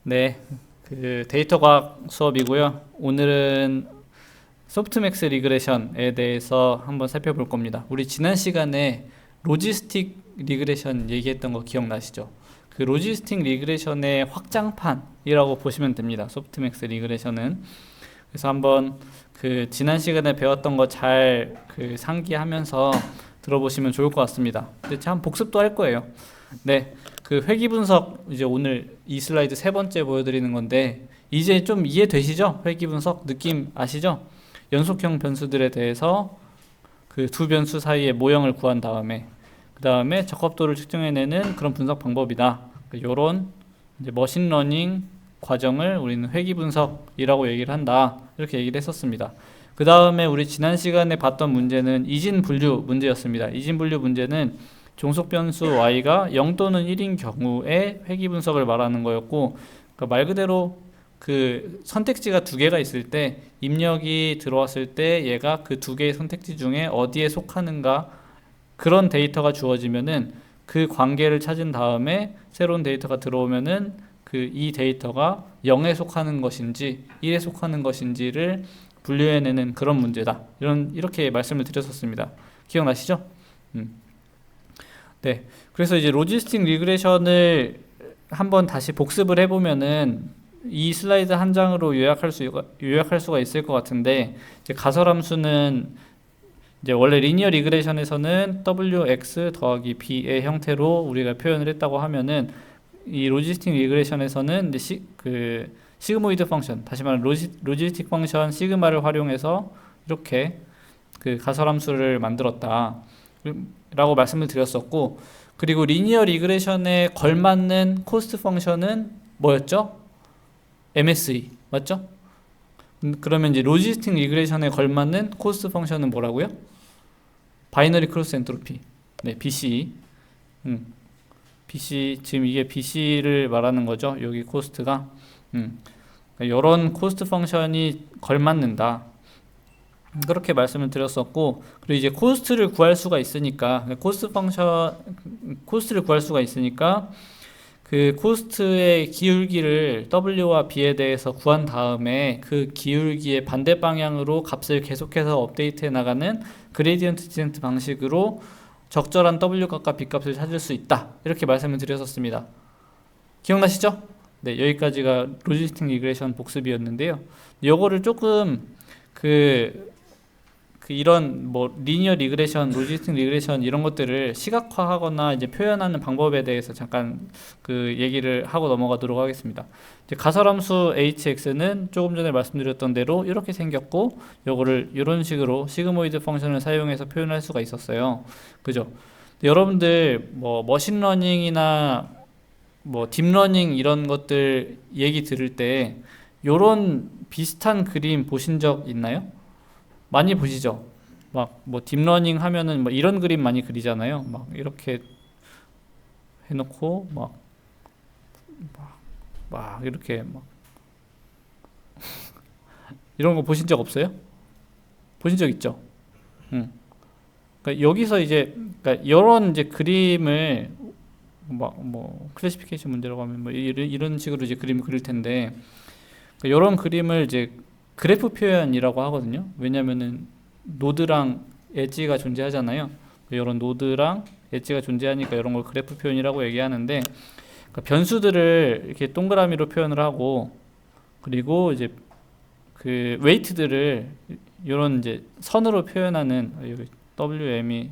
네, 그 데이터 과학 수업이고요. 오늘은 소프트맥스 리그레션에 대해서 한번 살펴볼 겁니다. 우리 지난 시간에 로지스틱 리그레션 얘기했던 거 기억나시죠? 그 로지스틱 리그레션의 확장판이라고 보시면 됩니다. 소프트맥스 리그레션은. 그래서 한번 그 지난 시간에 배웠던 거 잘 그 상기하면서 들어보시면 좋을 것 같습니다. 근데 참 복습도 할 거예요. 네, 그 회귀 분석 이제 오늘 이 슬라이드 세 번째 보여드리는 건데 이제 좀 이해되시죠? 회귀 분석 느낌 아시죠? 연속형 변수들에 대해서 그 두 변수 사이의 모형을 구한 다음에 그 다음에 적합도를 측정해내는 그런 분석 방법이다. 요런 이제 머신러닝 과정을 우리는 회귀 분석이라고 얘기를 한다. 이렇게 얘기를 했었습니다. 그 다음에 우리 지난 시간에 봤던 문제는 이진 분류 문제였습니다. 이진 분류 문제는 종속 변수 y가 0 또는 1인 경우에 회귀 분석을 말하는 거였고, 그러니까 말 그대로 그 선택지가 두 개가 있을 때 입력이 들어왔을 때 얘가 그 두 개의 선택지 중에 어디에 속하는가, 그런 데이터가 주어지면은 그 관계를 찾은 다음에 새로운 데이터가 들어오면은 그 이 데이터가 0에 속하는 것인지 1에 속하는 것인지를 분류해내는 그런 문제다. 이렇게 말씀을 드렸었습니다. 기억나시죠? 네. 그래서 이제 로지스틱 리그레션을 한번 다시 복습을 해보면은 이 슬라이드 한 장으로 요약할 수가 있을 것 같은데, 이제 가설함수는 이제 원래 리니어 리그레션에서는 wx 더하기 b의 형태로 우리가 표현을 했다고 하면은, 이 로지스틱 리그레션에서는 이제 시그모이드 펑션, 다시 말하면 로지스틱 펑션 시그마를 활용해서 이렇게 그 가설함수를 만들었다 라고 말씀을 드렸었고, 그리고 리니어 리그레션에 걸맞는 코스트 펑션은 뭐였죠? MSE 맞죠? 그러면 이제 로지스틱 리그레션에 걸맞는 코스트 펑션은 뭐라고요? 바이너리 크로스 엔트로피. 네, BCE. BC, 지금 이게 BC를 말하는 거죠. 여기 코스트가. 이런 코스트 펑션이 걸맞는다. 그렇게 말씀을 드렸었고, 그리고 이제 코스트를 구할 수가 있으니까, 코스트를 구할 수가 있으니까 그 코스트의 기울기를 W와 B에 대해서 구한 다음에 그 기울기의 반대 방향으로 값을 계속해서 업데이트해 나가는 그레디언트 디센트 방식으로 적절한 W 값과 B 값을 찾을 수 있다. 이렇게 말씀을 드렸었습니다. 기억나시죠? 네, 여기까지가 로지스틱 리그레션 복습이었는데요. 요거를 조금 이런 뭐 리니어 리그레션, 로지스틱 리그레션 이런 것들을 시각화하거나 이제 표현하는 방법에 대해서 잠깐 그 얘기를 하고 넘어가도록 하겠습니다. 이제 가설함수 hx는 조금 전에 말씀드렸던 대로 이렇게 생겼고, 요거를 이런 식으로 시그모이드 펑션을 사용해서 표현할 수가 있었어요. 그죠? 여러분들 뭐 머신러닝이나 뭐 딥러닝 이런 것들 얘기 들을 때 요런 비슷한 그림 보신 적 있나요? 많이 보시죠? 막 뭐 딥러닝 하면은 뭐 이런 그림 많이 그리잖아요. 막 이렇게 해놓고 막 이렇게 막 이런 거 보신 적 없어요? 보신 적 있죠? 응. 그러니까 여기서 이제 그러니까 이런 이제 그림을 막 뭐 클래시피케이션 문제라고 하면 뭐 이런 식으로 이제 그림을 그릴 텐데, 그러니까 이런 그림을 이제 그래프 표현이라고 하거든요. 왜냐면은 노드랑 엣지가 존재하잖아요. 이런 노드랑 엣지가 존재하니까 이런 걸 그래프 표현이라고 얘기하는데, 그러니까 변수들을 이렇게 동그라미로 표현을 하고, 그리고 이제 그 웨이트들을 이런 이제 선으로 표현하는, 여기 WM이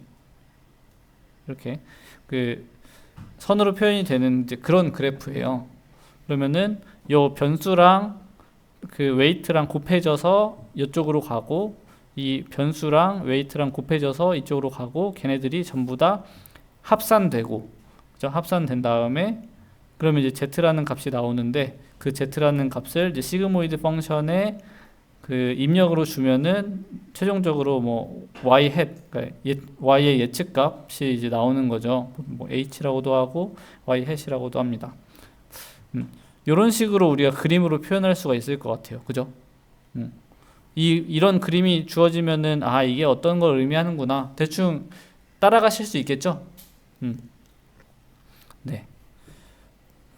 이렇게 그 선으로 표현이 되는 이제 그런 그래프예요. 그러면은 요 변수랑 그 웨이트랑 곱해져서 이쪽으로 가고, 이 변수랑 웨이트랑 곱해져서 이쪽으로 가고, 걔네들이 전부 다 합산되고, 그죠? 합산된 다음에 그러면 이제 z라는 값이 나오는데, 그 z라는 값을 이제 시그모이드 펑션에 그 입력으로 주면은 최종적으로 뭐 y 햇, 그러니까 y의 예측 값이 이제 나오는 거죠. 뭐 h라고도 하고 y 햇이라고도 합니다. 이런 식으로 우리가 그림으로 표현할 수가 있을 것 같아요. 그죠? 이런 그림이 주어지면은 아, 이게 어떤 걸 의미하는구나 대충 따라가실 수 있겠죠? 네.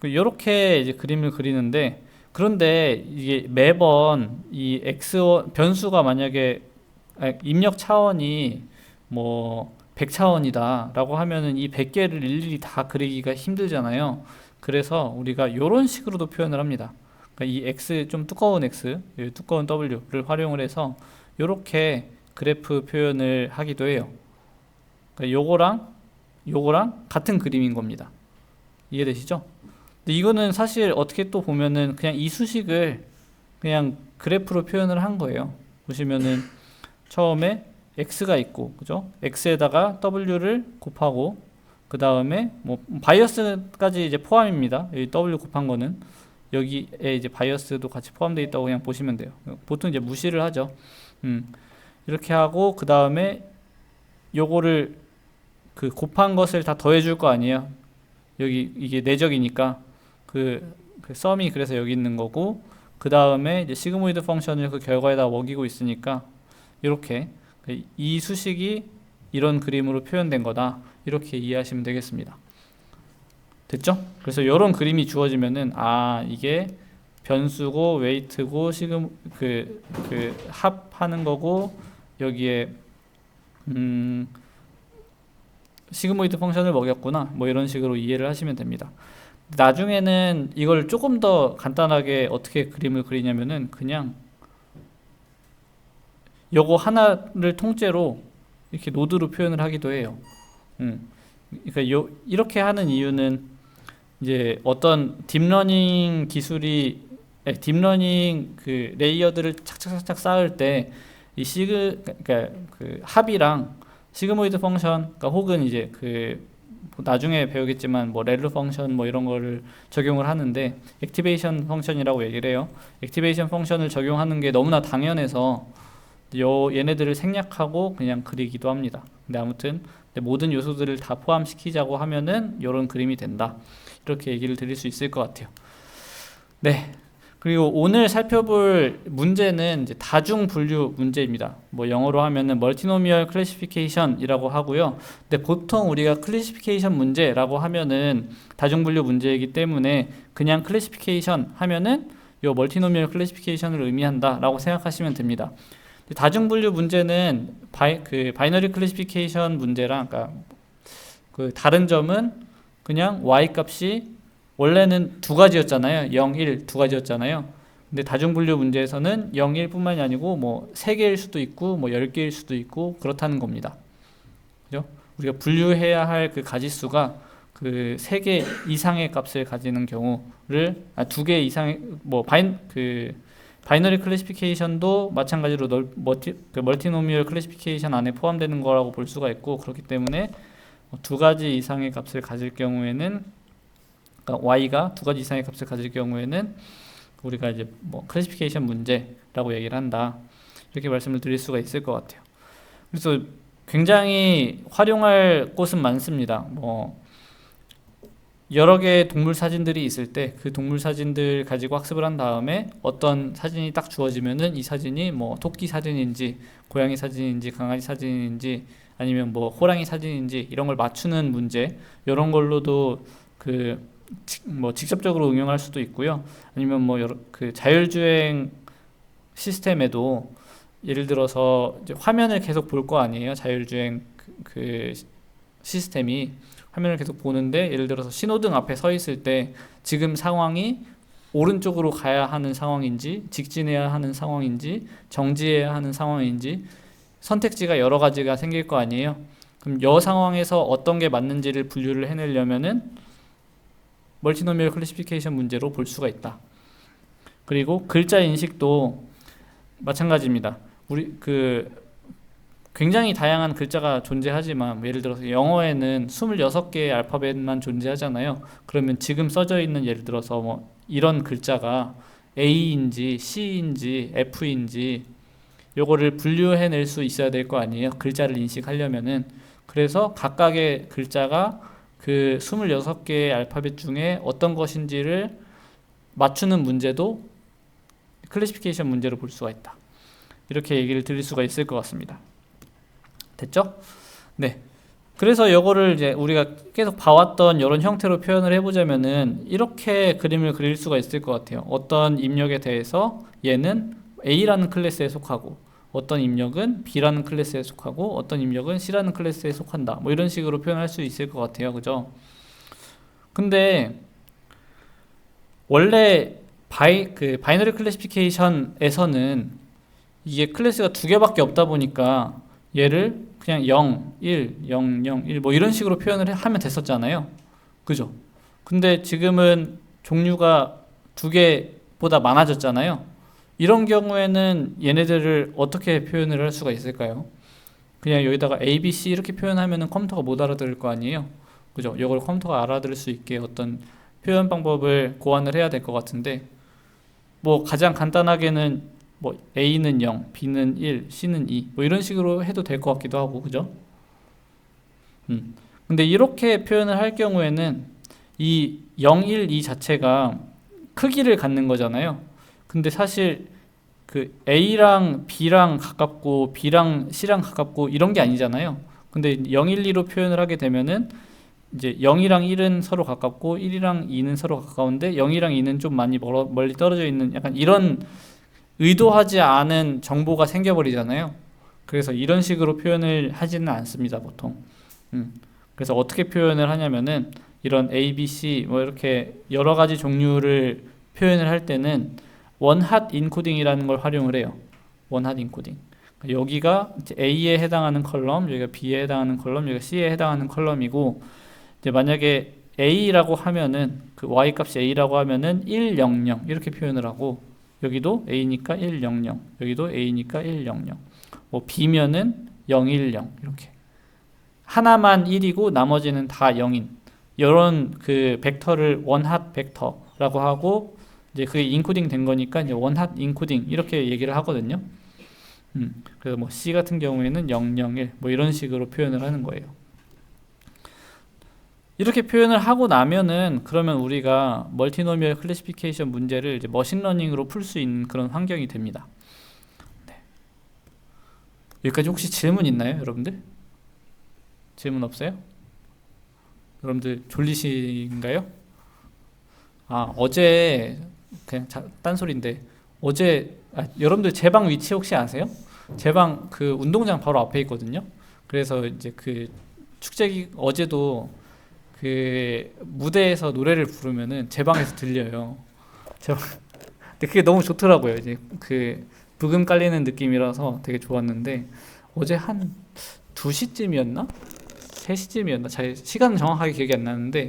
이렇게 이제 그림을 그리는데, 그런데 이게 매번 이 변수가 만약에 입력 차원이 뭐 100차원이다 라고 하면은 이 100개를 일일이 다 그리기가 힘들잖아요. 그래서 우리가 이런 식으로도 표현을 합니다. 그러니까 이 X, 좀 두꺼운 X, 이 두꺼운 W를 활용을 해서 이렇게 그래프 표현을 하기도 해요. 그러니까 요거랑 같은 그림인 겁니다. 이해되시죠? 근데 이거는 사실 어떻게 또 보면은 그냥 이 수식을 그냥 그래프로 표현을 한 거예요. 보시면은 처음에 x가 있고, 그죠? x에다가 w를 곱하고, 그 다음에 뭐 바이어스까지 이제 포함입니다. 여기 w 곱한 거는 여기에 이제 바이어스도 같이 포함되어 있다고 그냥 보시면 돼요. 보통 이제 무시를 하죠. 이렇게 하고, 그 다음에 요거를 그 곱한 것을 다 더해줄 거 아니에요. 여기 이게 내적이니까 그 썸이 그래서 여기 있는 거고, 그 다음에 이제 시그모이드 펑션을 그 결과에다 먹이고 있으니까 이렇게 이 수식이 이런 그림으로 표현된 거다, 이렇게 이해하시면 되겠습니다. 됐죠? 그래서 이런 그림이 주어지면은 이게 변수고 웨이트고 합하는 거고, 여기에 시그모이드 펑션을 먹였구나, 뭐 이런 식으로 이해를 하시면 됩니다. 나중에는 이걸 조금 더 간단하게 어떻게 그림을 그리냐면은 그냥 요거 하나를 통째로 이렇게 노드로 표현을 하기도 해요. 그러니까 이렇게 하는 이유는 이제 어떤 딥러닝 그 레이어들을 착착착착 쌓을 때 이 그러니까 그 합이랑 시그모이드 펑션, 그러니까 혹은 이제 그 나중에 배우겠지만 뭐 렐루 펑션 뭐 이런 거를 적용을 하는데, 액티베이션 펑션이라고 얘기를 해요. 액티베이션 펑션을 적용하는 게 너무나 당연해서 얘네들을 생략하고 그냥 그리기도 합니다. 근데 아무튼 모든 요소들을 다 포함시키자고 하면은 이런 그림이 된다, 이렇게 얘기를 드릴 수 있을 것 같아요. 네. 그리고 오늘 살펴볼 문제는 이제 다중 분류 문제입니다. 뭐 영어로 하면은 멀티노미얼 클래시피케이션이라고 하고요. 근데 보통 우리가 클래시피케이션 문제라고 하면은 다중 분류 문제이기 때문에 그냥 클래시피케이션 하면은 요 멀티노미얼 클래시피케이션을 의미한다라고 생각하시면 됩니다. 다중 분류 문제는 바이너리 클래시피케이션 문제랑 그 다른 점은 그냥 y 값이 원래는 두 가지였잖아요. 0, 1 두 가지였잖아요. 근데 다중분류 문제에서는 0, 1뿐만이 아니고 뭐 3개일 수도 있고 뭐 10개일 수도 있고 그렇다는 겁니다. 그죠? 우리가 분류해야 할 그 가지수가 그 3개 이상의 값을 가지는 경우를 2개 이상의 바이너리 클래시피케이션도 마찬가지로 멀티노미얼 클래시피케이션 안에 포함되는 거라고 볼 수가 있고, 그렇기 때문에 두 가지 이상의 값을 가질 경우에는, 그러니까 y가 두 가지 이상의 값을 가질 경우에는 우리가 이제 뭐 클래시피케이션 문제라고 얘기를 한다, 이렇게 말씀을 드릴 수가 있을 것 같아요. 그래서 굉장히 활용할 곳은 많습니다. 뭐 여러 개의 동물 사진들이 있을 때 그 동물 사진들 가지고 학습을 한 다음에 어떤 사진이 딱 주어지면은 이 사진이 뭐 토끼 사진인지 고양이 사진인지 강아지 사진인지 아니면 뭐 호랑이 사진인지 이런 걸 맞추는 문제, 이런 걸로도 뭐 직접적으로 응용할 수도 있고요. 아니면 뭐 그 자율주행 시스템에도 예를 들어서 이제 화면을 계속 볼 거 아니에요. 자율주행 그 시스템이 화면을 계속 보는데, 예를 들어서 신호등 앞에 서 있을 때 지금 상황이 오른쪽으로 가야 하는 상황인지, 직진해야 하는 상황인지, 정지해야 하는 상황인지 선택지가 여러 가지가 생길 거 아니에요. 그럼 이 상황에서 어떤 게 맞는지를 분류를 해내려면은 멀티노미얼 클래시피케이션 문제로 볼 수가 있다. 그리고 글자 인식도 마찬가지입니다. 우리 굉장히 다양한 글자가 존재하지만 예를 들어서 영어에는 26개의 알파벳만 존재하잖아요. 그러면 지금 써져 있는 예를 들어서 뭐 이런 글자가 A인지 C인지 F인지 요거를 분류해낼 수 있어야 될 거 아니에요. 글자를 인식하려면은. 그래서 각각의 글자가 그 26개의 알파벳 중에 어떤 것인지를 맞추는 문제도 클래시피케이션 문제로 볼 수가 있다, 이렇게 얘기를 드릴 수가 있을 것 같습니다. 됐죠? 네. 그래서 이거를 이제 우리가 계속 봐왔던 이런 형태로 표현을 해보자면은 이렇게 그림을 그릴 수가 있을 것 같아요. 어떤 입력에 대해서 얘는 A라는 클래스에 속하고 어떤 입력은 B라는 클래스에 속하고 어떤 입력은 C라는 클래스에 속한다. 뭐 이런 식으로 표현할 수 있을 것 같아요. 그죠? 근데 원래 바이너리 클래시피케이션에서는 이게 클래스가 두 개밖에 없다 보니까 얘를 그냥 0, 1, 0, 0, 1 뭐 이런 식으로 표현을 하면 됐었잖아요. 그죠? 근데 지금은 종류가 두 개보다 많아졌잖아요. 이런 경우에는 얘네들을 어떻게 표현을 할 수가 있을까요? 그냥 여기다가 A, B, C 이렇게 표현하면은 컴퓨터가 못 알아들을 거 아니에요? 그죠? 이걸 컴퓨터가 알아들을 수 있게 어떤 표현 방법을 고안을 해야 될 것 같은데, 뭐 가장 간단하게는 뭐 A는 0, B는 1, C는 2, 뭐 이런 식으로 해도 될 것 같기도 하고, 그죠? 근데 이렇게 표현을 할 경우에는 이 0, 1, 2 자체가 크기를 갖는 거잖아요. 근데 사실 그 A랑 B랑 가깝고 B랑 C랑 가깝고 이런 게 아니잖아요. 근데 0, 1, 2로 표현을 하게 되면은 이제 0이랑 1은 서로 가깝고 1이랑 2는 서로 가까운데 0이랑 2는 좀 많이 멀리 떨어져 있는 약간 이런 의도하지 않은 정보가 생겨버리잖아요. 그래서 이런 식으로 표현을 하지는 않습니다, 보통. 그래서 어떻게 표현을 하냐면은 이런 A, B, C 뭐 이렇게 여러 가지 종류를 표현을 할 때는 원핫 인코딩이라는 걸 활용을 해요. 원핫 인코딩. 여기가 이제 A에 해당하는 컬럼, 여기가 B에 해당하는 컬럼, 여기가 C에 해당하는 컬럼이고, 이제 만약에 A라고 하면은 그 Y 값이 A라고 하면은 1, 0, 0 이렇게 표현을 하고, 여기도 A니까 1, 0, 0, 여기도 A니까 1, 0, 0. 뭐 B면은 0, 1, 0 이렇게. 하나만 1이고 나머지는 다 0인 이런 그 벡터를 원핫 벡터라고 하고, 이제 그게 인코딩 된 거니까 이제 원핫 인코딩 이렇게 얘기를 하거든요. 그래서 뭐 C 같은 경우에는 0, 0, 1 뭐 이런 식으로 표현을 하는 거예요. 이렇게 표현을 하고 나면은 그러면 우리가 멀티노미얼 클래시피케이션 문제를 이제 머신러닝으로 풀 수 있는 그런 환경이 됩니다. 네. 여기까지 혹시 질문 있나요, 여러분들? 질문 없어요? 여러분들 졸리신가요? 아, 어제 그냥 딴소리인데 어제 여러분들 제 방 위치 혹시 아세요? 제 방 그 운동장 바로 앞에 있거든요. 그래서 이제 그 어제도 그 무대에서 노래를 부르면은 제 방에서 들려요. 근데 그게 너무 좋더라고요. 이제 그 부금 깔리는 느낌이라서 되게 좋았는데 어제 한 2시쯤이었나? 3시쯤이었나? 잘 시간은 정확하게 기억이 안 나는데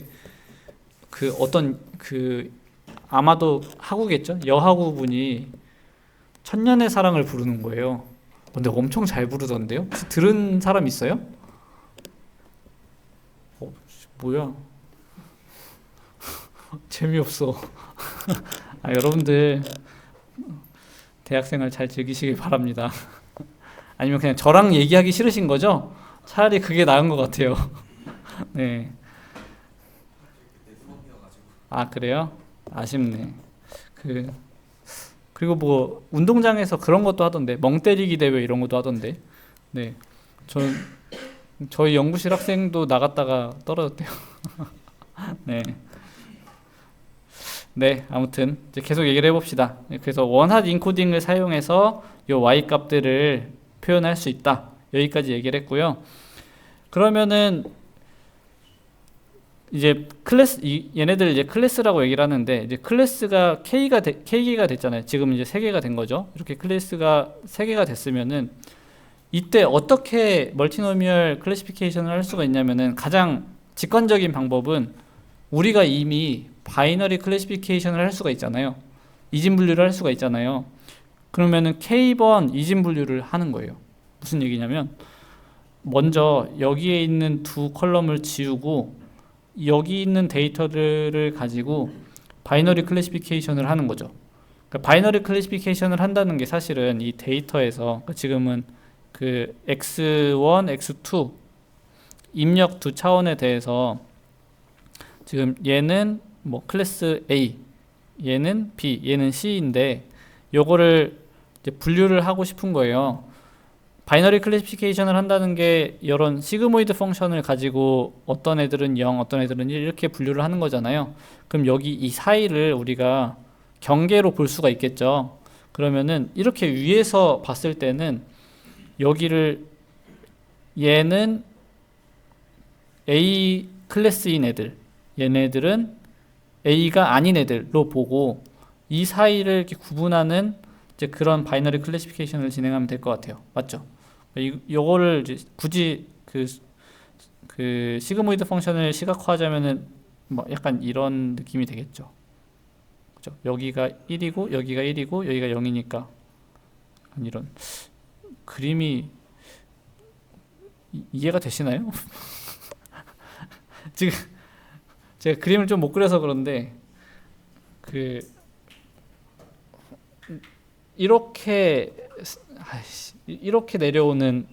그 어떤 그 아마도 하구겠죠? 여하구 분이 천년의 사랑을 부르는 거예요. 근데 엄청 잘 부르던데요? 혹시 들은 사람 있어요? 뭐야? 재미없어. 여러분들 대학생활 잘 즐기시길 바랍니다. 아니면 그냥 저랑 얘기하기 싫으신 거죠? 차라리 그게 나은 것 같아요. 네. 아, 그래요? 아쉽네. 그리고 뭐 운동장에서 그런 것도 하던데, 멍 때리기 대회 이런 것도 하던데. 네. 저희 연구실 학생도 나갔다가 떨어졌대요. 네. 네, 아무튼 이제 계속 얘기를 해봅시다. 그래서 원핫 인코딩을 사용해서 요 y 값들을 표현할 수 있다. 여기까지 얘기를 했고요. 그러면은 이제 얘네들 이제 클래스라고 얘기를 하는데, 이제 클래스가 K개가 됐잖아요. 지금 이제 3개가 된 거죠. 이렇게 클래스가 3개가 됐으면은 이때 어떻게 멀티노미얼 클래시피케이션을 할 수가 있냐면은 가장 직관적인 방법은 우리가 이미 바이너리 클래시피케이션을 할 수가 있잖아요. 이진 분류를 할 수가 있잖아요. 그러면은 K번 이진 분류를 하는 거예요. 무슨 얘기냐면 먼저 여기에 있는 두 컬럼을 지우고 여기 있는 데이터들을 가지고 바이너리 클래시피케이션을 하는 거죠. 그러니까 바이너리 클래시피케이션을 한다는 게 사실은 이 데이터에서 지금은 그 x1, x2 입력 두 차원에 대해서 지금 얘는 뭐 클래스 A, 얘는 B, 얘는 C인데 요거를 이제 분류를 하고 싶은 거예요. 바이너리 클래시피케이션을 한다는 게 이런 시그모이드 펑션을 가지고 어떤 애들은 0, 어떤 애들은 1 이렇게 분류를 하는 거잖아요. 그럼 여기 이 사이를 우리가 경계로 볼 수가 있겠죠. 그러면은 이렇게 위에서 봤을 때는 여기를 얘는 A 클래스인 애들, 얘네들은 A가 아닌 애들로 보고 이 사이를 이렇게 구분하는 이제 그런 바이너리 클래시피케이션을 진행하면 될 것 같아요. 맞죠? 요거를 이제 굳이 그 시그모이드 펑션을 시각화하자면은 뭐 약간 이런 느낌이 되겠죠. 그죠? 여기가 1이고 여기가 1이고 여기가 0이니까 이런 그림이 이해가 되시나요? 지금 제가 그림을 좀 못 그려서 그런데 그 이렇게 내려오는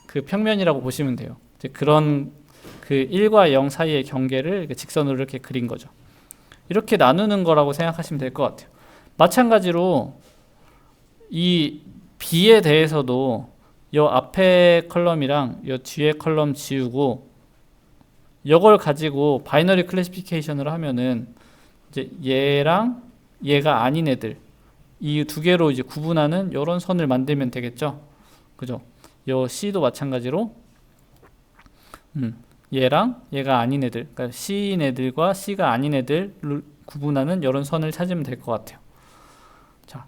그 평면이라고 보시면 돼요. 이제 그런 그 1과 0 사이의 경계를 이렇게 직선으로 이렇게 그린 거죠. 이렇게 나누는 거라고 생각하시면 될 것 같아요. 마찬가지로 이 B에 대해서도 요 앞에 컬럼이랑 요 뒤에 컬럼 지우고 이걸 가지고 바이너리 클래시피케이션을 하면은 이제 얘랑 얘가 아닌 애들 이 두 개로 이제 구분하는 이런 선을 만들면 되겠죠. 그죠? 요 C도 마찬가지로 얘랑 얘가 아닌 애들, 그러니까 C인 애들과 C가 아닌 애들을 구분하는 이런 선을 찾으면 될 것 같아요. 자,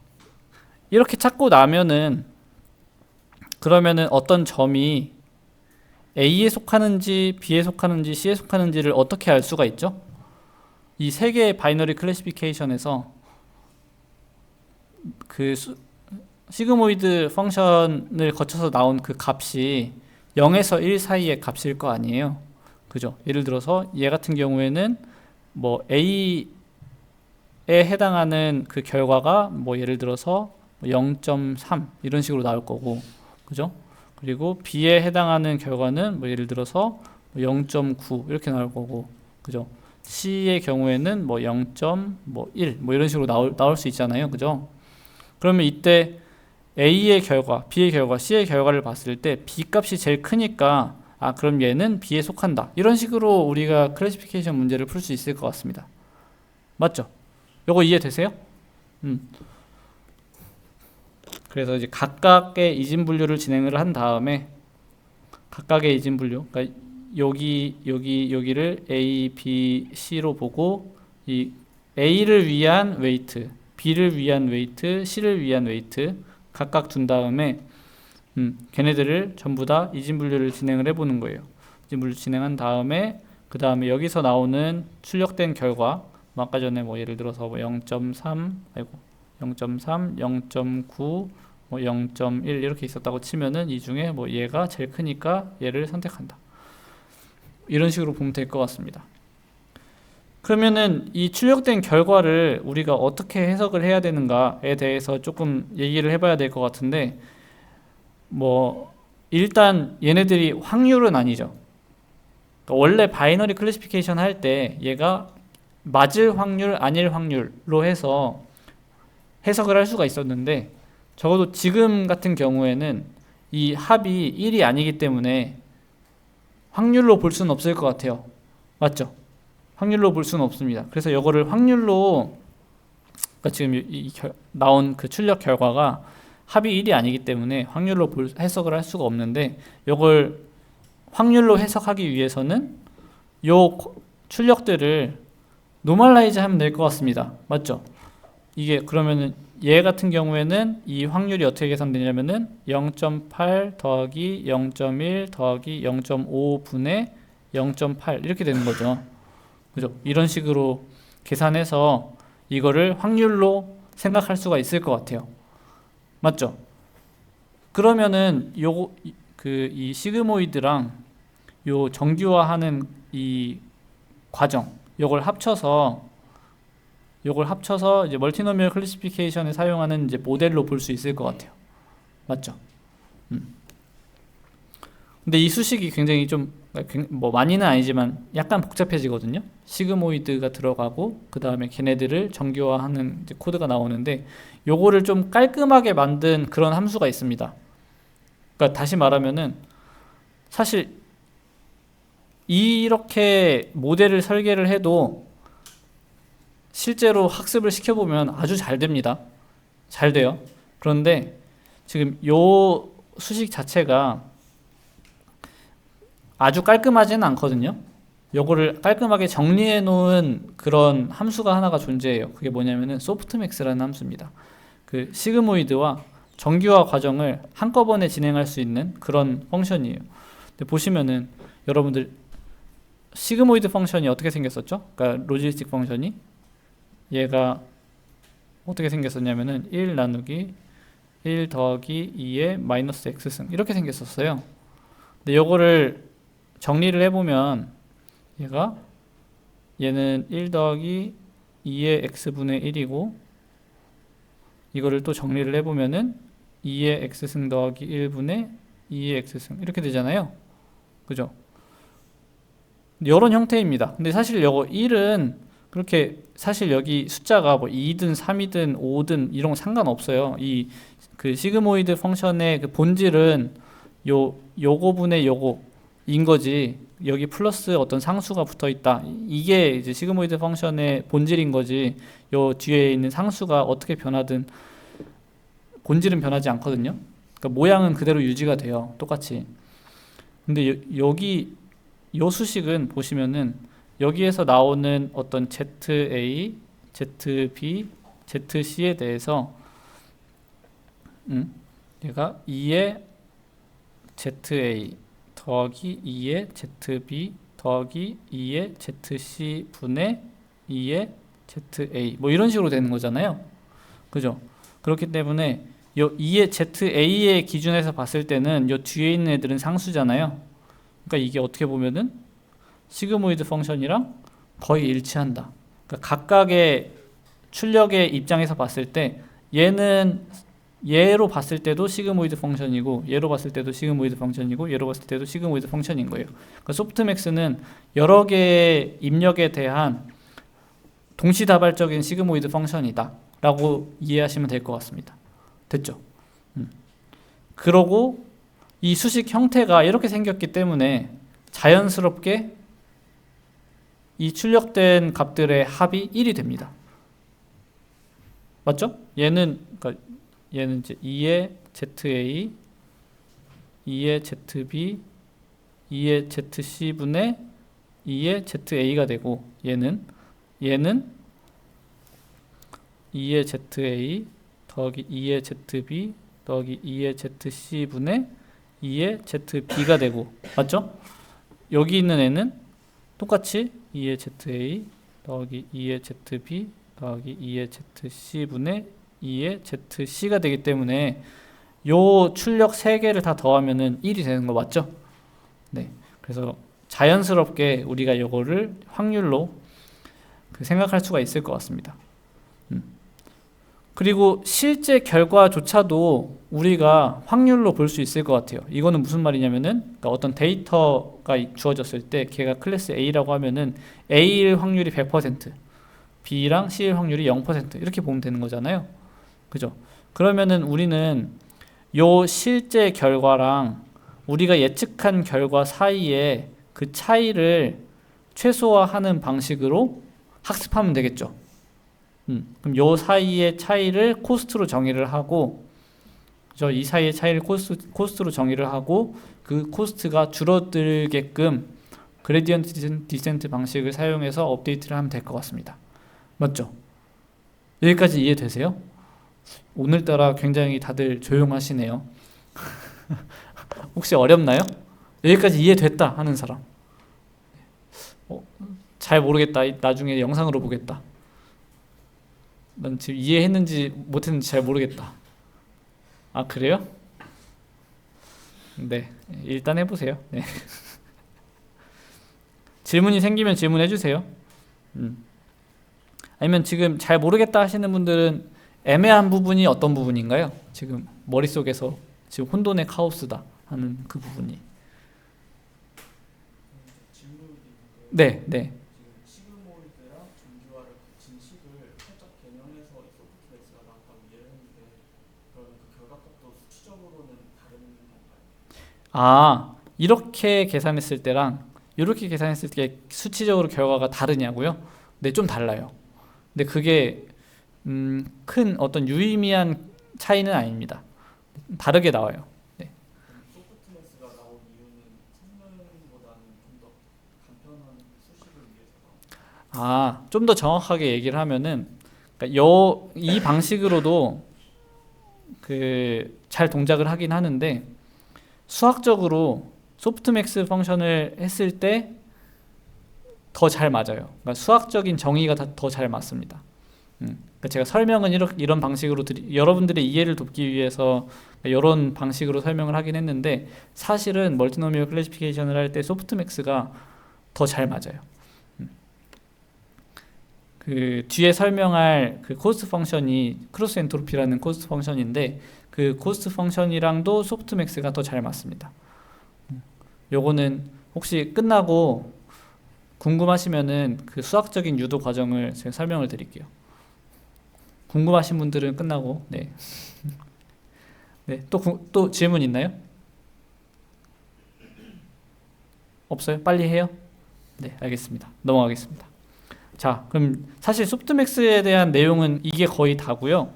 이렇게 찾고 나면은 그러면은 어떤 점이 A에 속하는지 B에 속하는지 C에 속하는지를 어떻게 알 수가 있죠? 이 세 개의 바이너리 클래시피케이션에서 그 시그모이드 펑션을 거쳐서 나온 그 값이 0에서 1 사이의 값일 거 아니에요. 그죠? 예를 들어서 얘 같은 경우에는 뭐 A에 해당하는 그 결과가 뭐 예를 들어서 0.3 이런 식으로 나올 거고, 그죠? 그리고 B에 해당하는 결과는 뭐 예를 들어서 0.9 이렇게 나올 거고, 그죠? C의 경우에는 뭐 0.1 뭐 이런 식으로 나올 수 있잖아요, 그죠? 그러면 이때 A의 결과, B의 결과, C의 결과를 봤을 때 B 값이 제일 크니까 아 그럼 얘는 B에 속한다. 이런 식으로 우리가 클래시피케이션 문제를 풀 수 있을 것 같습니다. 맞죠? 요거 이해되세요? 그래서 이제 각각의 이진 분류를 진행을 한 다음에 각각의 이진 분류, 그러니까 여기를 A, B, C로 보고 이 A를 위한 웨이트, B를 위한 웨이트, C를 위한 웨이트 각각 둔 다음에 걔네들을 전부 다 이진 분류를 진행을 해보는 거예요. 이진 분류 진행한 다음에 그 다음에 여기서 나오는 출력된 결과, 뭐 아까 전에 뭐 예를 들어서 뭐 0.3, 0.9, 뭐 0.1 이렇게 있었다고 치면은 이 중에 뭐 얘가 제일 크니까 얘를 선택한다. 이런 식으로 보면 될 것 같습니다. 그러면은 이 출력된 결과를 우리가 어떻게 해석을 해야 되는가에 대해서 조금 얘기를 해봐야 될 것 같은데, 뭐 일단 얘네들이 확률은 아니죠. 그러니까 원래 바이너리 클래시피케이션 할 때 얘가 맞을 확률, 아닐 확률로 해서 해석을 할 수가 있었는데, 적어도 지금 같은 경우에는 이 합이 1이 아니기 때문에 확률로 볼 수는 없을 것 같아요. 맞죠? 확률로 볼 수는 없습니다. 그래서 이거를 확률로, 그러니까 지금 나온 그 출력 결과가 합이 1이 아니기 때문에 확률로 해석을 할 수가 없는데, 이걸 확률로 해석하기 위해서는 요 출력들을 노멀라이즈 하면 될 것 같습니다. 맞죠? 이게 그러면은 얘 같은 경우에는 이 확률이 어떻게 계산되냐면은 0.8 더하기 0.1 더하기 0.5분의 0.8 이렇게 되는 거죠. 그죠? 이런 식으로 계산해서 이거를 확률로 생각할 수가 있을 것 같아요. 맞죠? 그러면은 이 시그모이드랑 요 정규화하는 이 과정, 요걸 합쳐서 이제 멀티노미얼 클래시피케이션에 사용하는 이제 모델로 볼 수 있을 것 같아요. 맞죠? 근데 이 수식이 굉장히 좀 뭐 많이는 아니지만 약간 복잡해지거든요. 시그모이드가 들어가고 그 다음에 걔네들을 정규화하는 이제 코드가 나오는데 요거를 좀 깔끔하게 만든 그런 함수가 있습니다. 그러니까 다시 말하면은 사실 이렇게 모델을 설계를 해도 실제로 학습을 시켜보면 아주 잘 됩니다. 잘 돼요. 그런데 지금 요 수식 자체가 아주 깔끔하지는 않거든요. 요거를 깔끔하게 정리해 놓은 그런 함수가 하나가 존재해요. 그게 뭐냐면은 소프트맥스라는 함수입니다. 그 시그모이드와 정규화 과정을 한꺼번에 진행할 수 있는 그런 펑션이에요. 근데 보시면은 여러분들 시그모이드 펑션이 어떻게 생겼었죠? 그러니까 로지스틱 펑션이 얘가 어떻게 생겼었냐면은 1 나누기 1 더하기 2의 마이너스 x승 이렇게 생겼었어요. 근데 요거를 정리를 해보면 얘는 1 더하기 2의 x분의 1이고 이거를 또 정리를 해보면은 2의 x승 더하기 1분의 2의 x승 이렇게 되잖아요. 그죠? 이런 형태입니다. 근데 사실 요거 1은 그렇게 사실 여기 숫자가 뭐 2든 3이든 5든 이런 거 상관없어요. 이 그 시그모이드 펑션의 그 본질은 요거분의 요거인 거지. 여기 플러스 어떤 상수가 붙어 있다. 이게 이제 시그모이드 펑션의 본질인 거지. 요 뒤에 있는 상수가 어떻게 변하든 본질은 변하지 않거든요. 그러니까 모양은 그대로 유지가 돼요. 똑같이. 근데 여기 요 수식은 보시면은 여기에서 나오는 어떤 ZA, ZB, ZC에 대해서 얘가 2의 ZA 더하기 2의 ZB 더하기 2의 ZC 분의 2의 ZA 뭐 이런 식으로 되는 거잖아요. 그죠? 그렇기 때문에 요 2의 ZA의 기준에서 봤을 때는 요 뒤에 있는 애들은 상수잖아요. 그러니까 이게 어떻게 보면은 시그모이드 펑션이랑 거의 일치한다. 그러니까 각각의 출력의 입장에서 봤을 때 얘는 얘로 봤을 때도 시그모이드 펑션이고 얘로 봤을 때도 시그모이드 펑션이고 얘로 봤을 때도 시그모이드 펑션인 거예요. 그러니까 소프트맥스는 여러 개의 입력에 대한 동시다발적인 시그모이드 펑션이다 라고 이해하시면 될 것 같습니다. 됐죠? 그러고 이 수식 형태가 이렇게 생겼기 때문에 자연스럽게 이 출력된 값들의 합이 1이 됩니다. 맞죠? 그러니까 얘는 이제 2의 ZA, 2의 ZB, 2의 ZC분의 2의 ZA가 되고 얘는 2의 ZA 더하기 2의 ZB 더하기 2의 ZC분의 2의 ZB가 되고 맞죠? 여기 있는 애는 똑같이 2의 ZA 더하기 2의 ZB 더하기 2의 ZC분의 2의 ZC가 되기 때문에 요 출력 3개를 다 더하면은 1이 되는 거 맞죠? 네. 그래서 자연스럽게 우리가 요거를 확률로 생각할 수가 있을 것 같습니다. 그리고 실제 결과조차도 우리가 확률로 볼 수 있을 것 같아요. 이거는 무슨 말이냐면은 그러니까 어떤 데이터가 주어졌을 때 걔가 클래스 A라고 하면은 A일 확률이 100%, B랑 C일 확률이 0% 이렇게 보면 되는 거잖아요. 그죠? 그러면은 우리는 요 실제 결과랑 우리가 예측한 결과 사이에 그 차이를 최소화하는 방식으로 학습하면 되겠죠. 그럼 요 사이의 차이를 코스트로 정의를 하고, 이 사이의 차이를 코스트로 정의를 하고, 그 코스트가 줄어들게끔 그레디언트 디센트 방식을 사용해서 업데이트를 하면 될 것 같습니다. 맞죠? 여기까지 이해되세요? 오늘따라 굉장히 다들 조용하시네요. 혹시 어렵나요? 여기까지 이해됐다 하는 사람. 잘 모르겠다. 나중에 영상으로 보겠다. 난 지금 이해했는지 못했는지 잘 모르겠다. 아, 그래요? 네, 일단 해보세요. 네. 질문이 생기면 질문해 주세요. 아니면 지금 잘 모르겠다 하시는 분들은 애매한 부분이 어떤 부분인가요? 지금 머릿속에서 지금 혼돈의 카오스다 하는 그 부분이. 네, 네. 시그모이드랑 정규화를 붙인 식을 살짝 개념해서 소프트맥스가 나왔다고 이해를 했는데 그러면 그 결과값도 수치적으로는 다른 건가요? 이렇게 계산했을 때랑 이렇게 계산했을 때 수치적으로 결과가 다르냐고요? 네, 좀 달라요. 근데 그게 큰 어떤 유의미한 차이는 아닙니다. 다르게 나와요. 네. 소프트맥스가 나온 이유는 성능보다는 좀 더 간편한 수식을 위해서. 좀 더 정확하게 얘기를 하면은 그러니까 이 방식으로도 잘 동작을 하긴 하는데 수학적으로 소프트맥스 펑션을 했을 때 더 잘 맞아요. 그러니까 수학적인 정의가 더 잘 맞습니다. 그러니까 제가 설명은 이런 방식으로 여러분들의 이해를 돕기 위해서 이런 방식으로 설명을 하긴 했는데 사실은 멀티노미얼 클래시피케이션을 할 때 소프트맥스가 더 잘 맞아요. 그 뒤에 설명할 그 코스트 펑션이 크로스 엔트로피라는 코스트 펑션인데 그 코스트 펑션이랑도 소프트맥스가 더 잘 맞습니다. 요거는 혹시 끝나고 궁금하시면은 그 수학적인 유도 과정을 제가 설명을 드릴게요. 궁금하신 분들은 끝나고 네. 네, 또 질문 있나요? 없어요? 빨리 해요? 네, 알겠습니다. 넘어가겠습니다. 자, 그럼 사실 소프트맥스에 대한 내용은 이게 거의 다고요.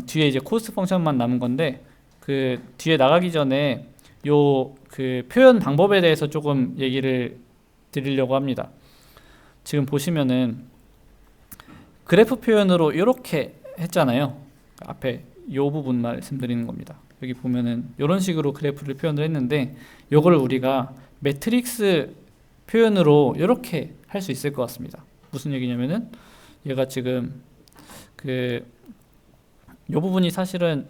뒤에 이제 코스트 펑션만 남은 건데 그 뒤에 나가기 전에 그 표현 방법에 대해서 조금 얘기를 드리려고 합니다. 지금 보시면은 그래프 표현으로 이렇게 했잖아요. 앞에 이 부분 말씀드리는 겁니다. 여기 보면은 이런 식으로 그래프를 표현을 했는데 이걸 우리가 매트릭스 표현으로 이렇게 할 수 있을 것 같습니다. 무슨 얘기냐면은 얘가 지금 이 부분이 사실은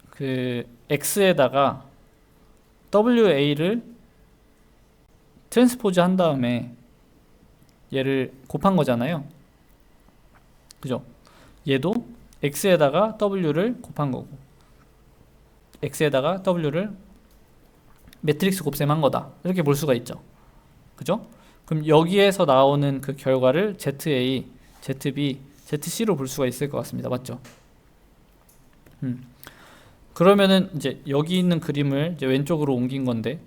그 x에다가 wa를 트랜스포즈 한 다음에 얘를 곱한 거잖아요. 그죠? 얘도 x에다가 w를 곱한 거고 x에다가 w를 매트릭스 곱셈한 거다. 이렇게 볼 수가 있죠. 그죠? 그럼 여기에서 나오는 그 결과를 ZA, ZB, ZC로 볼 수가 있을 것 같습니다. 맞죠? 그러면은 이제 여기 있는 그림을 이제 왼쪽으로 옮긴 건데,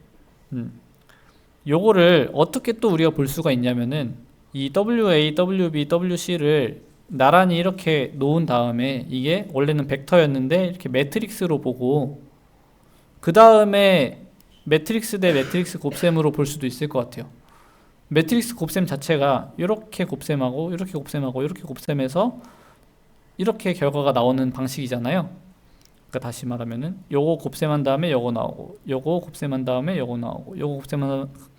요거를 어떻게 또 우리가 볼 수가 있냐면은 이 WA, WB, WC를 나란히 이렇게 놓은 다음에 이게 원래는 벡터였는데 이렇게 매트릭스로 보고 그 다음에 매트릭스 대 매트릭스 곱셈으로 볼 수도 있을 것 같아요. 매트릭스 곱셈 자체가 이렇게 곱셈하고 이렇게 곱셈하고 이렇게 곱셈해서 이렇게 결과가 나오는 방식이잖아요. 그러니까 다시 말하면은 요거 곱셈한 다음에 요거 나오고 요거 곱셈한 다음에 요거 나오고 요거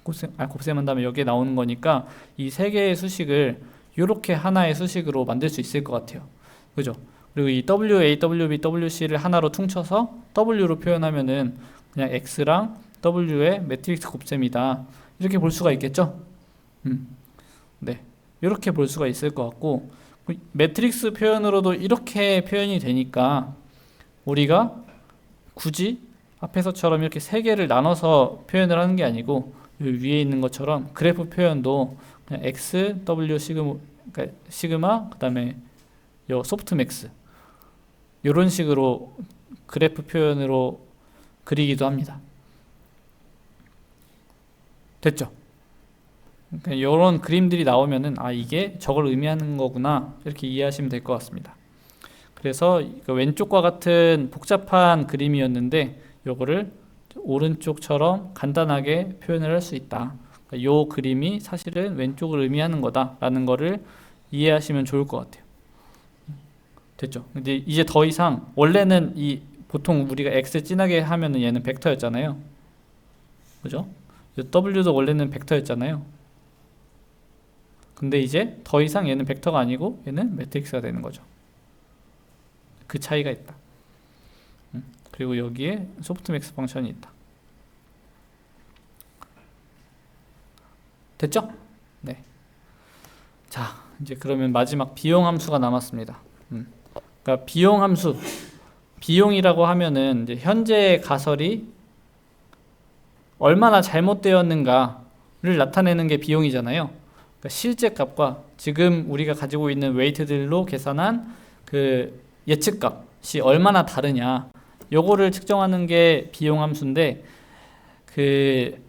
곱셈한 다음에 여기에 나오는 거니까 이 세 개의 수식을 이렇게 하나의 수식으로 만들 수 있을 것 같아요. 그죠? 그리고 이 WA, WB, WC를 하나로 퉁쳐서 W로 표현하면은 그냥 X랑 W의 매트릭스 곱셈이다. 이렇게 볼 수가 있겠죠? 네. 이렇게 볼 수가 있을 것 같고 매트릭스 표현으로도 이렇게 표현이 되니까 우리가 굳이 앞에서처럼 이렇게 세 개를 나눠서 표현을 하는 게 아니고 위에 있는 것처럼 그래프 표현도 그냥 X, W, 그러니까 시그마, 그 다음에 요 소프트맥스 이런 식으로 그래프 표현으로 그리기도 합니다. 됐죠? 그러니까 이런 그림들이 나오면은 이게 저걸 의미하는 거구나 이렇게 이해하시면 될 것 같습니다. 그래서 왼쪽과 같은 복잡한 그림이었는데 요거를 오른쪽처럼 간단하게 표현을 할 수 있다. 그러니까 요 그림이 사실은 왼쪽을 의미하는 거다라는 거를 이해하시면 좋을 것 같아요. 됐죠? 근데 이제 더 이상 원래는 보통 우리가 x 진하게 하면은 얘는 벡터였잖아요. 그죠? w도 원래는 벡터였잖아요. 근데 이제 더 이상 얘는 벡터가 아니고 얘는 매트릭스가 되는 거죠. 그 차이가 있다. 그리고 여기에 소프트맥스 펑션이 있다. 됐죠? 네. 자, 이제 그러면 마지막 비용 함수가 남았습니다. 그러니까 비용 함수, 비용이라고 하면은 이제 현재의 가설이 얼마나 잘못되었는가를 나타내는 게 비용이잖아요. 그러니까 실제 값과 지금 우리가 가지고 있는 웨이트들로 계산한 그 예측값이 얼마나 다르냐, 요거를 측정하는 게 비용 함수인데 그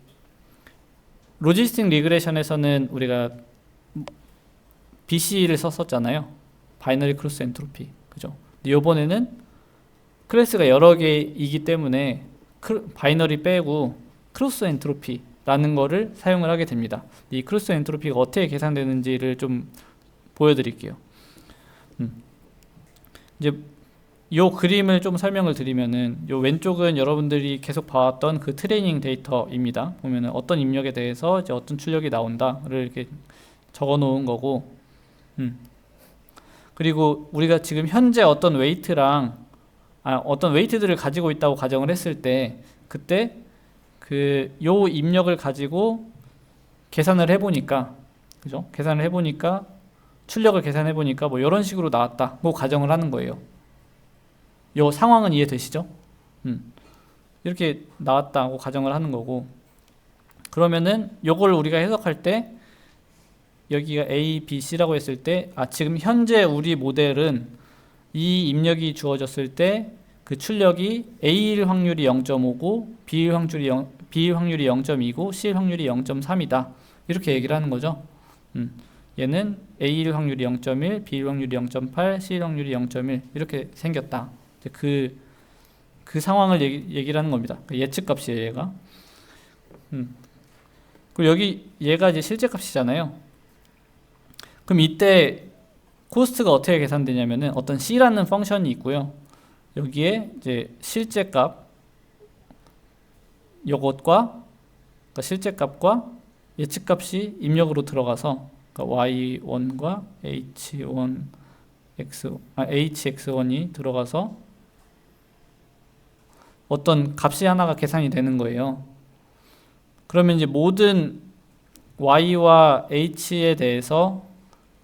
로지스틱 리그레션에서는 우리가 BC를 썼었잖아요. 바이너리 크로스 엔트로피. 그죠? 근데 요번에는 클래스가 여러 개이기 때문에 바이너리 빼고 크로스 엔트로피라는 거를 사용을 하게 됩니다. 이 크로스 엔트로피가 어떻게 계산되는지를 좀 보여드릴게요. 이제 요 그림을 좀 설명을 드리면은 요 왼쪽은 여러분들이 계속 봐왔던 그 트레이닝 데이터입니다. 보면은 어떤 입력에 대해서 이제 어떤 출력이 나온다를 이렇게 적어 놓은 거고, 그리고 우리가 지금 현재 어떤 웨이트랑 어떤 웨이트들을 가지고 있다고 가정을 했을 때 그때 그 요 입력을 가지고 계산을 해보니까, 그죠? 계산을 해보니까 출력을 계산해보니까 뭐 이런 식으로 나왔다고 가정을 하는 거예요. 요 상황은 이해되시죠? 이렇게 나왔다고 가정을 하는 거고, 그러면은 요걸 우리가 해석할 때 여기가 A, B, C라고 했을 때 지금 현재 우리 모델은 이 입력이 주어졌을 때 그 출력이 A일 확률이 0.5고 B일 확률이 0.2고 C일 확률이 0.3이다. 이렇게 얘기를 하는 거죠. 얘는 A일 확률이 0.1, B일 확률이 0.8, C일 확률이 0.1 이렇게 생겼다. 그 상황을 얘기를 하는 겁니다. 그 예측 값이에요, 얘가. 그리고 여기 얘가 이제 실제 값이잖아요. 그럼 이때 코스트가 어떻게 계산되냐면은 어떤 C라는 펑션이 있고요. 여기에 이제 실제 값 요것과 그러니까 실제 값과 예측 값이 입력으로 들어가서 그러니까 y1과 hx1이 들어가서 어떤 값이 하나가 계산이 되는 거예요. 그러면 이제 모든 y와 h에 대해서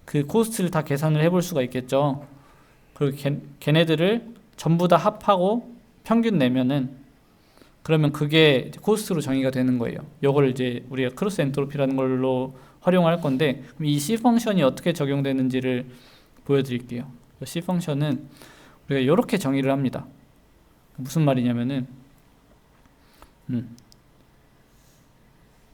그 코스트를 다 계산을 해볼 수가 있겠죠. 그리고 걔네들을 전부 다 합하고 평균 내면은 그러면 그게 코스트로 정의가 되는 거예요. 요걸 이제 우리가 크로스 엔트로피라는 걸로 활용할 건데, 그럼 이 C 펑션이 어떻게 적용되는지를 보여드릴게요. C 펑션은 우리가 이렇게 정의를 합니다. 무슨 말이냐면은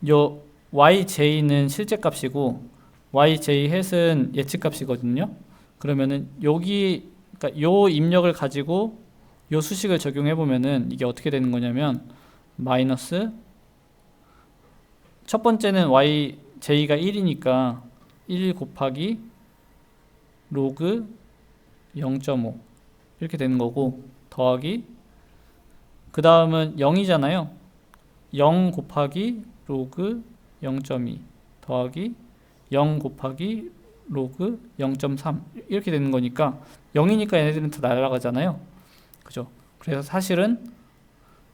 요 yj는 실제 값이고 yj 햇은 예측 값이거든요. 그러면은 여기 그러니까 요 입력을 가지고 요 수식을 적용해 보면은 이게 어떻게 되는 거냐면 마이너스 첫 번째는 yj가 1이니까 1 곱하기 로그 0.5 이렇게 되는 거고, 더하기 그 다음은 0이잖아요. 0 곱하기 로그 0.2 더하기 0 곱하기 로그 0.3 이렇게 되는 거니까 0이니까 얘네들은 다 날아가잖아요. 그죠? 그래서 사실은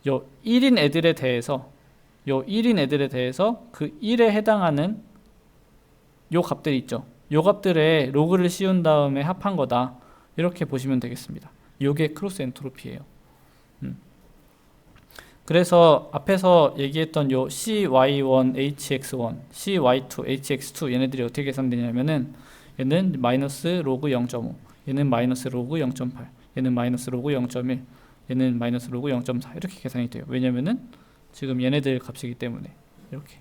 요 1인 애들에 대해서 그 1에 해당하는 요 값들이 있죠. 요 값들에 로그를 씌운 다음에 합한 거다. 이렇게 보시면 되겠습니다. 요게 크로스 엔트로피예요. 그래서 앞에서 얘기했던 요 CY1, HX1, CY2, HX2 얘네들이 어떻게 계산되냐면은 얘는 마이너스 로그 0.5, 얘는 마이너스 로그 0.8, 얘는 마이너스 로그 0.1, 얘는 마이너스 로그 0.4 이렇게 계산이 돼요. 왜냐면은 지금 얘네들 값이기 때문에 이렇게.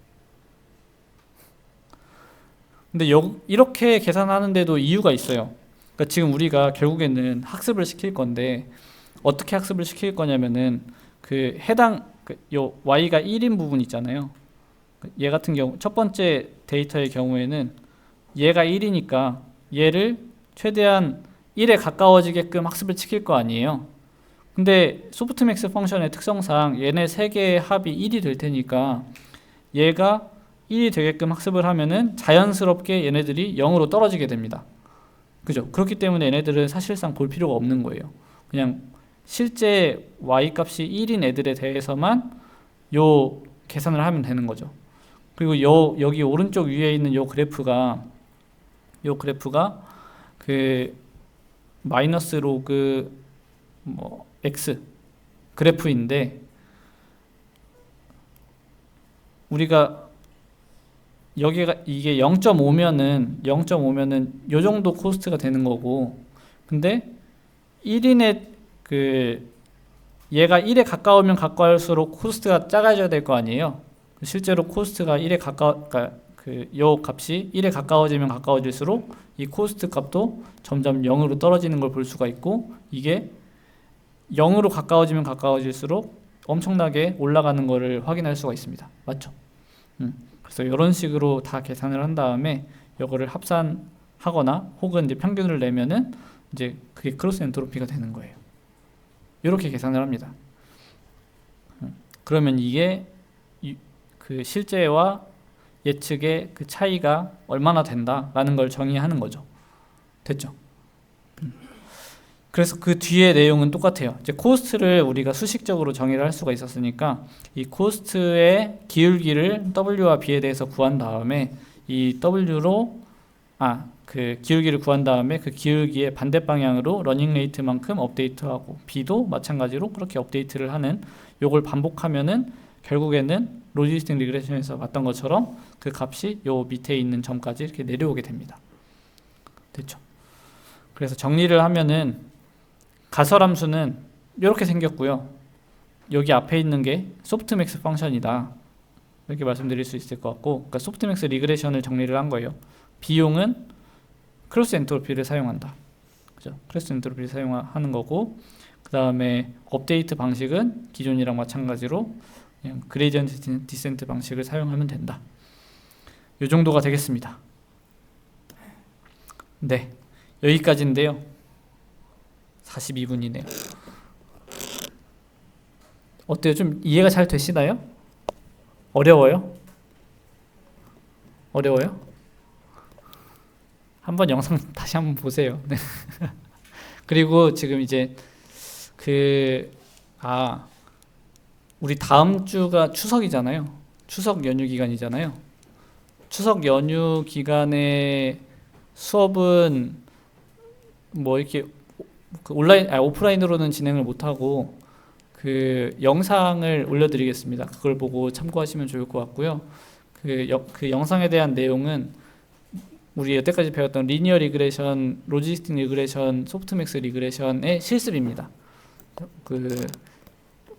근데 이렇게 계산하는데도 이유가 있어요. 그러니까 지금 우리가 결국에는 학습을 시킬 건데 어떻게 학습을 시킬 거냐면은 그 요 y가 1인 부분 있잖아요. 얘 같은 경우 첫 번째 데이터의 경우에는 얘가 1이니까 얘를 최대한 1에 가까워지게끔 학습을 시킬 거 아니에요. 근데 소프트맥스 펑션의 특성상 얘네 세 개의 합이 1이 될 테니까 얘가 1이 되게끔 학습을 하면은 자연스럽게 얘네들이 0으로 떨어지게 됩니다. 그죠? 그렇기 때문에 얘네들은 사실상 볼 필요가 없는 거예요. 그냥 실제 y 값이 1인 애들에 대해서만 요 계산을 하면 되는 거죠. 그리고 여기 오른쪽 위에 있는 요 그래프가 그 마이너스 로그 뭐 x 그래프인데, 우리가 여기가 이게 0.5면은 요 정도 코스트가 되는 거고, 근데 1인의 그 얘가 1에 가까우면 가까울수록 코스트가 작아져야 될 거 아니에요. 실제로 코스트가 1에 그러니까 요 값이 1에 가까워지면 가까워질수록 이 코스트 값도 점점 0으로 떨어지는 걸 볼 수가 있고, 이게 0으로 가까워지면 가까워질수록 엄청나게 올라가는 거를 확인할 수가 있습니다. 맞죠? 그래서 이런 식으로 다 계산을 한 다음에 이거를 합산하거나 혹은 이제 평균을 내면은 이제 그게 크로스 엔트로피가 되는 거예요. 이렇게 계산을 합니다. 그러면 이게 그 실제와 예측의 그 차이가 얼마나 된다라는 걸 정의하는 거죠. 됐죠? 그래서 그 뒤에 내용은 똑같아요. 이제 코스트를 우리가 수식적으로 정의를 할 수가 있었으니까 이 코스트의 기울기를 W와 B에 대해서 구한 다음에 이 W로 그 기울기를 구한 다음에 그 기울기의 반대 방향으로 러닝 레이트만큼 업데이트하고, B도 마찬가지로 그렇게 업데이트를 하는, 요걸 반복하면은 결국에는 로지스틱 리그레션에서 봤던 것처럼 그 값이 요 밑에 있는 점까지 이렇게 내려오게 됩니다. 됐죠? 그래서 정리를 하면은 가설함수는 이렇게 생겼고요. 여기 앞에 있는 게 소프트맥스 펑션이다, 이렇게 말씀드릴 수 있을 것 같고, 그러니까 소프트맥스 리그레션을 정리를 한 거예요. 비용은 크로스 엔트로피를 사용한다. 그죠? 크로스 엔트로피를 사용하는 거고, 그 다음에 업데이트 방식은 기존이랑 마찬가지로 그냥 그레디언트 디센트 방식을 사용하면 된다. 이 정도가 되겠습니다. 네, 여기까지인데요. 42분이네요. 어때요? 좀 이해가 잘 되시나요? 어려워요? 어려워요? 한번 영상 다시 한번 보세요. 네. 그리고 지금 이제 우리 다음 주가 추석이잖아요. 추석 연휴 기간이잖아요. 추석 연휴 기간에 수업은 뭐 이렇게 오프라인으로는 진행을 못하고 그 영상을 올려드리겠습니다. 그걸 보고 참고하시면 좋을 것 같고요. 그 영상에 대한 내용은 우리 여태까지 배웠던 리니어 리그레션, 로지스틱 리그레션, 소프트맥스 리그레션의 실습입니다. 그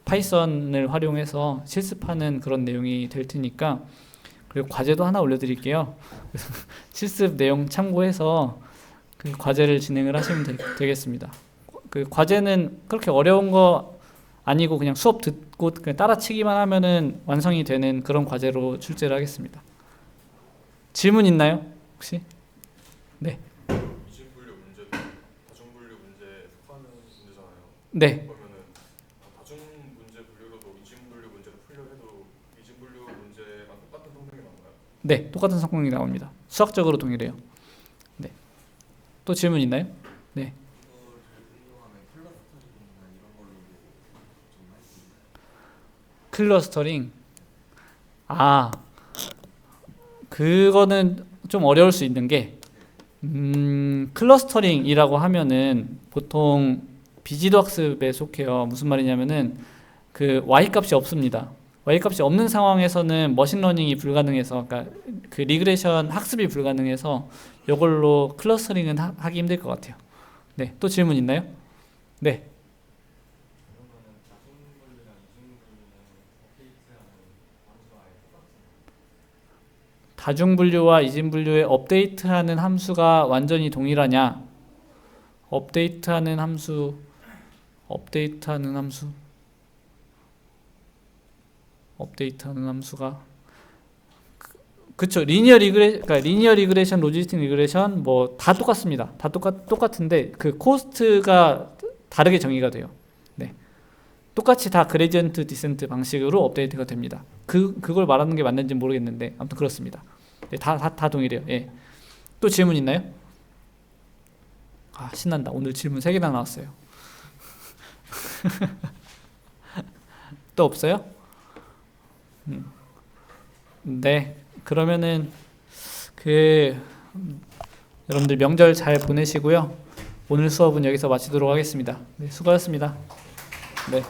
파이썬을 활용해서 실습하는 그런 내용이 될 테니까, 그리고 과제도 하나 올려드릴게요. 실습 내용 참고해서 그 과제를 진행을 하시면 되겠습니다. 그 과제는 그렇게 어려운 거 아니고 그냥 수업 듣고 그냥 따라치기만 하면은 완성이 되는 그런 과제로 출제를 하겠습니다. 질문 있나요? 혹시? 네. 이진분류 문제도 다중분류 문제에 속하는 문제잖아요. 네. 그러면은 다중문제 분류로도 이진분류 문제를 풀려 해도 이진분류 문제랑 똑같은 성능이 나오나요? 네, 똑같은 성능이 나옵니다. 수학적으로 동일해요. 네. 또 질문 있나요? 네. 클러스터링. 그거는 좀 어려울 수 있는 게, 클러스터링이라고 하면은 보통 비지도 학습에 속해요. 무슨 말이냐면은 그 y 값이 없습니다. y 값이 없는 상황에서는 머신러닝이 불가능해서, 그러니까 그 리그레션 학습이 불가능해서 이걸로 클러스터링은 하기 힘들 것 같아요. 네, 또 질문 있나요? 네. 다중분류와 이진분류의 업데이트하는 함수가 완전히 동일하냐? 업데이트하는 함수가 그쵸. 리니어 리그레션, 로지스틱 리그레션 뭐 다 똑같습니다. 다 똑같은데 그 코스트가 다르게 정의가 돼요. 네. 똑같이 다 그레디언트 디센트 방식으로 업데이트가 됩니다. 그걸 말하는 게 맞는지 모르겠는데 아무튼 그렇습니다. 네, 다 동일해요. 예. 또 질문 있나요? 신난다. 오늘 질문 3개나 나왔어요. 또 없어요? 네. 그러면은 여러분들 명절 잘 보내시고요. 오늘 수업은 여기서 마치도록 하겠습니다. 네, 수고하셨습니다. 네.